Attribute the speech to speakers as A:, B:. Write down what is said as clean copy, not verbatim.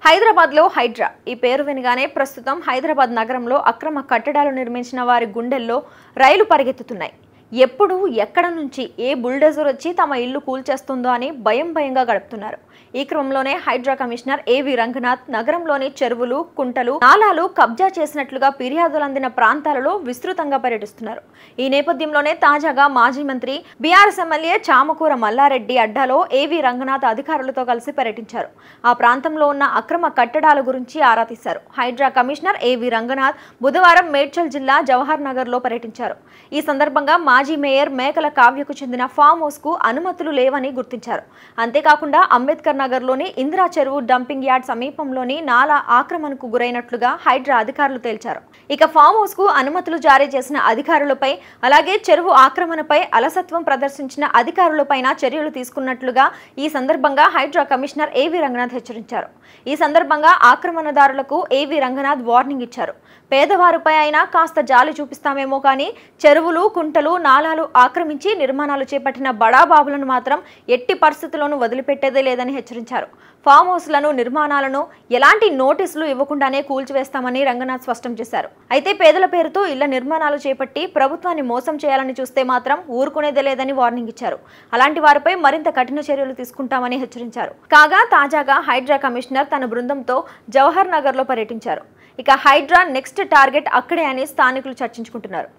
A: హైదరాబాద్లో హైడ్రా ఈ పేరు వినగానే ప్రస్తుతం హైదరాబాద్ నగరంలో అక్రమ కట్టడాలు నిర్మించిన వారి గుండెల్లో రైలు పరిగెత్తుతున్నాయి. ఎప్పుడు ఎక్కడ నుంచి ఏ బుల్డోజర్ వచ్చి తమ ఇల్లు కూల్చేస్తుందో అని భయంగా గడుపుతున్నారు. ఈ క్రమంలోనే హైడ్రా కమిషనర్ ఏవి రంగనాథ్ నగరంలోని చెరువులు, కుంటలు, నాలాలు కబ్జా చేసినట్లుగా ఫిర్యాదులు అందిన ప్రాంతాలలో విస్తృతంగా పర్యటిస్తున్నారు. ఈ నేపథ్యంలోనే తాజాగా మాజీ మంత్రి బీఆర్ఎస్ ఎమ్మెల్యే చామకూర మల్లారెడ్డి అడ్డాలో ఏవి రంగనాథ్ అధికారులతో కలిసి పర్యటించారు. ఆ ప్రాంతంలో ఉన్న అక్రమ కట్టడాల గురించి ఆరా తీశారు. హైడ్రా కమిషనర్ ఏవి రంగనాథ్ బుధవారం మేడ్చల్ జిల్లా జవహర్ నగర్ లో పర్యటించారు. ఈ సందర్భంగా మాజీ మేయర్ మేకల కావ్యకు చెందిన ఫామ్ హౌస్ కు అనుమతులు లేవని గుర్తించారు. అంతేకాకుండా అంబేద్కర్ నగర్ లోని ఇందిరా చెరువు డంపింగ్ యార్డ్ సమీపంలోని నాలా ఆక్రమణకు గురైనట్లుగా హైడ్రా అధికారులు తేల్చారు. ఇక ఫామ్ హౌస్ కు అనుమతులు జారీ చేసిన అధికారులపై అలాగే చెరువు ఆక్రమణపై అలసత్వం ప్రదర్శించిన అధికారులపైన చర్యలు తీసుకున్నట్లుగా ఈ సందర్భంగా హైడ్రా కమిషనర్ ఏవి రంగనాథ్ హెచ్చరించారు. ఈ సందర్భంగా ఆక్రమణదారులకు ఏవి రంగనాథ్ వార్నింగ్ ఇచ్చారు. పేదవారిపై అయినా కాస్త జాలి చూపిస్తామేమో కానీ చెరువులు, కుంటలు, నాలాలు ఆక్రమించి నిర్మాణాలు చేపట్టిన బడాబాబులను మాత్రం ఎట్టి పరిస్థితుల్లోనూ వదిలిపెట్టేదే లేదని హెచ్చరించారు. ఫామ్ హౌస్లను, నిర్మాణాలను ఎలాంటి నోటీసులు ఇవ్వకుండానే కూల్చివేస్తామని రంగనాథ్ స్పష్టం చేశారు. అయితే పేదల పేరుతో ఇళ్ల నిర్మాణాలు చేపట్టి ప్రభుత్వాన్ని మోసం చేయాలని చూస్తే మాత్రం ఊరుకునేదే లేదని వార్నింగ్ ఇచ్చారు. అలాంటి వారిపై మరింత కఠిన చర్యలు తీసుకుంటామని హెచ్చరించారు. కాగా తాజాగా హైడ్రా కమిషనర్ తన బృందంతో జవహర్ నగర్ లో పర్యటించారు. ఇక హైడ్రా నెక్స్ట్ టార్గెట్ అక్కడే అని స్థానికులు చర్చించుకుంటున్నారు.